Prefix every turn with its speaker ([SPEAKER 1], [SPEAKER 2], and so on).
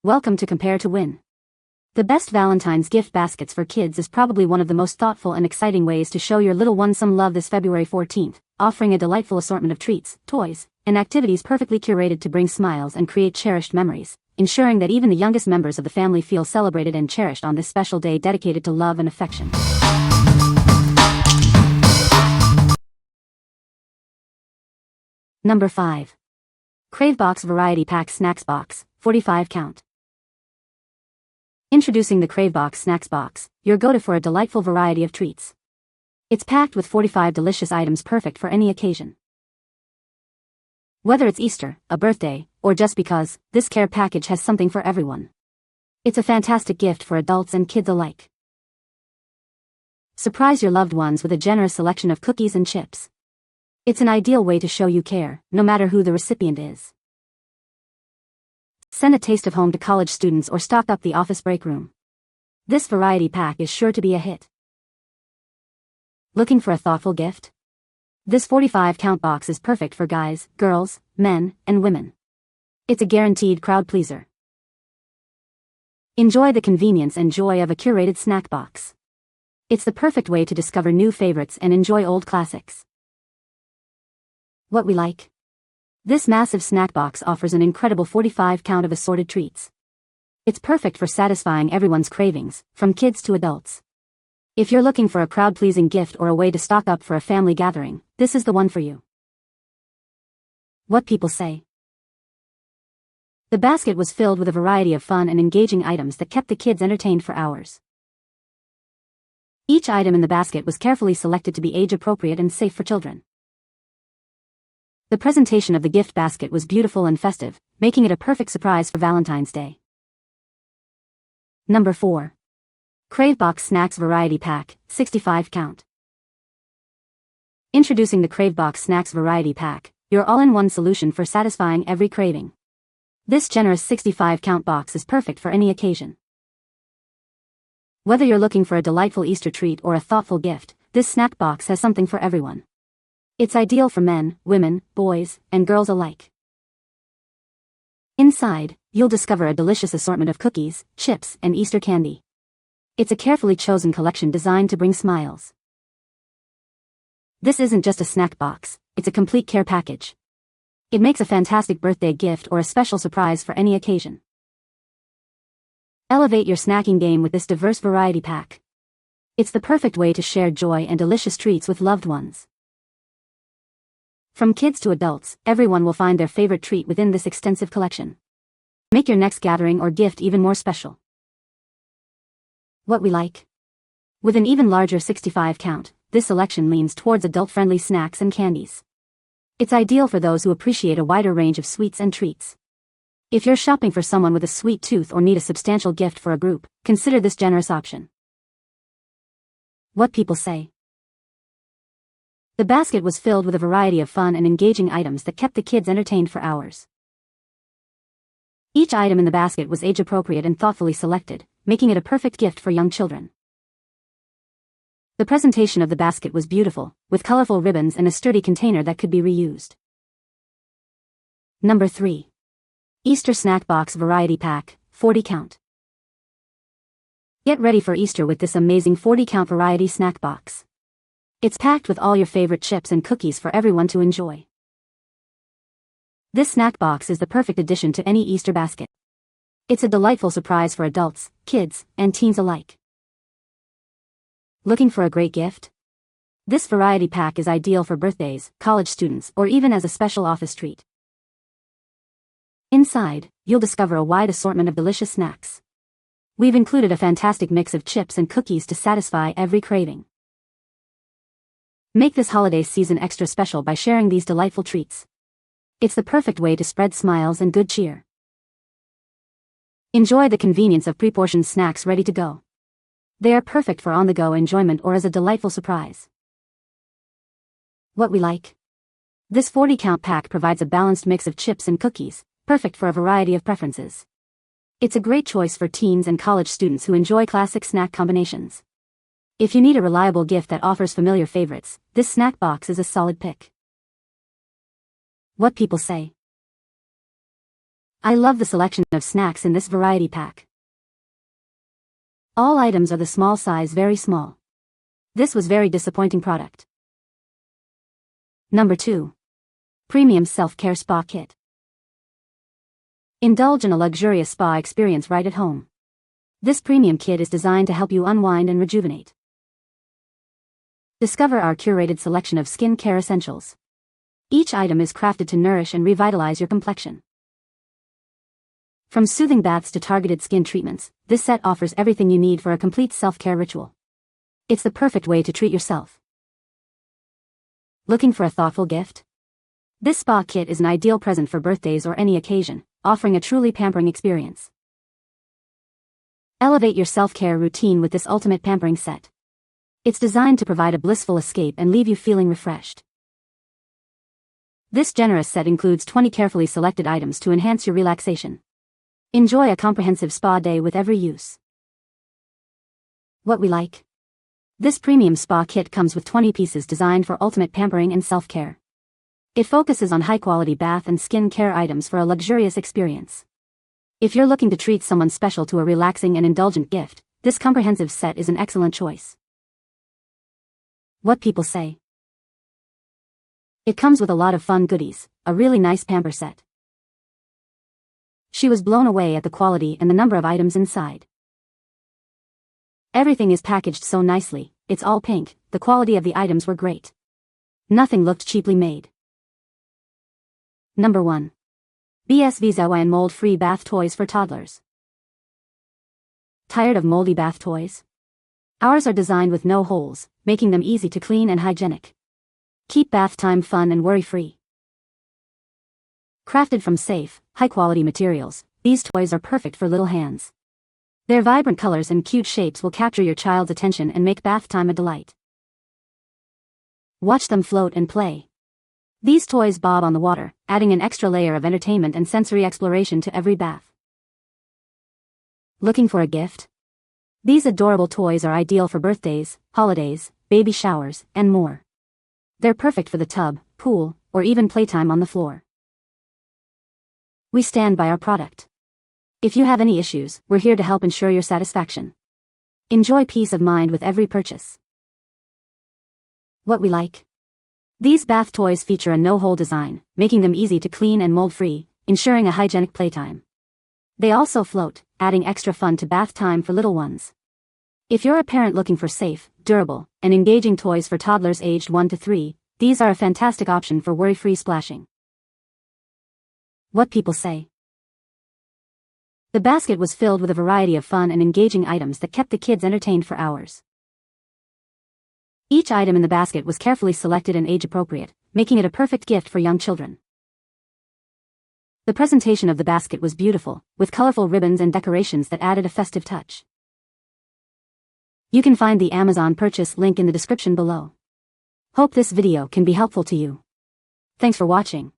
[SPEAKER 1] Welcome to Compare to Win. The best Valentine's gift baskets for kids is probably one of the most thoughtful and exciting ways to show your little one some love this February 14th, offering a delightful assortment of treats, toys, and activities perfectly curated to bring smiles and create cherished memories, ensuring that even the youngest members of the family feel celebrated and cherished on this special day dedicated to love and affection. Number 5. CRAVEBOX Variety Pack Snacks Box, 45 count. Introducing the CRAVEBOX Snacks Box, your go-to for a delightful variety of treats. It's packed with 45 delicious items perfect for any occasion. Whether it's Easter, a birthday, or just because, this care package has something for everyone. It's a fantastic gift for adults and kids alike. Surprise your loved ones with a generous selection of cookies and chips. It's an ideal way to show you care, no matter who the recipient is. Send a taste of home to college students or stock up the office break room. This variety pack is sure to be a hit. Looking for a thoughtful gift? This 45 count box is perfect for guys, girls, men, and women. It's a guaranteed crowd pleaser. Enjoy the convenience and joy of a curated snack box. It's the perfect way to discover new favorites and enjoy old classics. What we like? This massive snack box offers an incredible 45 count of assorted treats. It's perfect for satisfying everyone's cravings, from kids to adults. If you're looking for a crowd-pleasing gift or a way to stock up for a family gathering, this is the one for you. What people say. The basket was filled with a variety of fun and engaging items that kept the kids entertained for hours. Each item in the basket was carefully selected to be age-appropriate and safe for children. The presentation of the gift basket was beautiful and festive, making it a perfect surprise for Valentine's Day. Number 4. CRAVEBOX Snacks Variety Pack, 65 count. Introducing the CRAVEBOX Snacks Variety Pack, your all-in-one solution for satisfying every craving. This generous 65 count box is perfect for any occasion. Whether you're looking for a delightful Easter treat or a thoughtful gift, this snack box has something for everyone. It's ideal for men, women, boys, and girls alike. Inside, you'll discover a delicious assortment of cookies, chips, and Easter candy. It's a carefully chosen collection designed to bring smiles. This isn't just a snack box, it's a complete care package. It makes a fantastic birthday gift or a special surprise for any occasion. Elevate your snacking game with this diverse variety pack. It's the perfect way to share joy and delicious treats with loved ones. From kids to adults, everyone will find their favorite treat within this extensive collection. Make your next gathering or gift even more special. What we like? With an even larger 65 count, this selection leans towards adult-friendly snacks and candies. It's ideal for those who appreciate a wider range of sweets and treats. If you're shopping for someone with a sweet tooth or need a substantial gift for a group, consider this generous option. What people say. The basket was filled with a variety of fun and engaging items that kept the kids entertained for hours. Each item in the basket was age-appropriate and thoughtfully selected, making it a perfect gift for young children. The presentation of the basket was beautiful, with colorful ribbons and a sturdy container that could be reused. Number 3. Easter Snack Box Variety Pack, 40 count. Get ready for Easter with this amazing 40 count variety snack box. It's packed with all your favorite chips and cookies for everyone to enjoy. This snack box is the perfect addition to any Easter basket. It's a delightful surprise for adults, kids, and teens alike. Looking for a great gift? This variety pack is ideal for birthdays, college students, or even as a special office treat. Inside, you'll discover a wide assortment of delicious snacks. We've included a fantastic mix of chips and cookies to satisfy every craving. Make this holiday season extra special by sharing these delightful treats. It's the perfect way to spread smiles and good cheer. Enjoy the convenience of pre-portioned snacks ready to go. They are perfect for on-the-go enjoyment or as a delightful surprise. What we like? This 40 count pack provides a balanced mix of chips and cookies, perfect for a variety of preferences. It's a great choice for teens and college students who enjoy classic snack combinations. If you need a reliable gift that offers familiar favorites, this snack box is a solid pick. What people say. I love the selection of snacks in this variety pack. All items are the small size, very small. This was very disappointing product. Number 2. Premium Self-Care Spa Kit. Indulge in a luxurious spa experience right at home. This premium kit is designed to help you unwind and rejuvenate. Discover our curated selection of skin care essentials. Each item is crafted to nourish and revitalize your complexion. From soothing baths to targeted skin treatments, this set offers everything you need for a complete self-care ritual. It's the perfect way to treat yourself. Looking for a thoughtful gift? This spa kit is an ideal present for birthdays or any occasion, offering a truly pampering experience. Elevate your self-care routine with this ultimate pampering set. It's designed to provide a blissful escape and leave you feeling refreshed. This generous set includes 20 carefully selected items to enhance your relaxation. Enjoy a comprehensive spa day with every use. What we like? This premium spa kit comes with 20 pieces designed for ultimate pampering and self-care. It focuses on high-quality bath and skin care items for a luxurious experience. If you're looking to treat someone special to a relaxing and indulgent gift, this comprehensive set is an excellent choice. What people say? It comes with a lot of fun goodies, a really nice pamper set. She was blown away at the quality and the number of items inside. Everything is packaged so nicely, it's all pink, the quality of the items were great. Nothing looked cheaply made. Number 1. BSVZAIYN Mold-Free Bath Toys for Toddlers. Tired of moldy bath toys? Ours are designed with no holes, making them easy to clean and hygienic. Keep bath time fun and worry-free. Crafted from safe, high-quality materials, these toys are perfect for little hands. Their vibrant colors and cute shapes will capture your child's attention and make bath time a delight. Watch them float and play. These toys bob on the water, adding an extra layer of entertainment and sensory exploration to every bath. Looking for a gift? These adorable toys are ideal for birthdays, holidays, baby showers, and more. They're perfect for the tub, pool, or even playtime on the floor. We stand by our product. If you have any issues, we're here to help ensure your satisfaction. Enjoy peace of mind with every purchase. What we like? These bath toys feature a no-hole design, making them easy to clean and mold-free, ensuring a hygienic playtime. They also float, adding extra fun to bath time for little ones. If you're a parent looking for safe, durable, and engaging toys for toddlers aged 1 to 3, these are a fantastic option for worry-free splashing. What people say? The basket was filled with a variety of fun and engaging items that kept the kids entertained for hours. Each item in the basket was carefully selected and age-appropriate, making it a perfect gift for young children. The presentation of the basket was beautiful, with colorful ribbons and decorations that added a festive touch. You can find the Amazon purchase link in the description below. Hope this video can be helpful to you. Thanks for watching.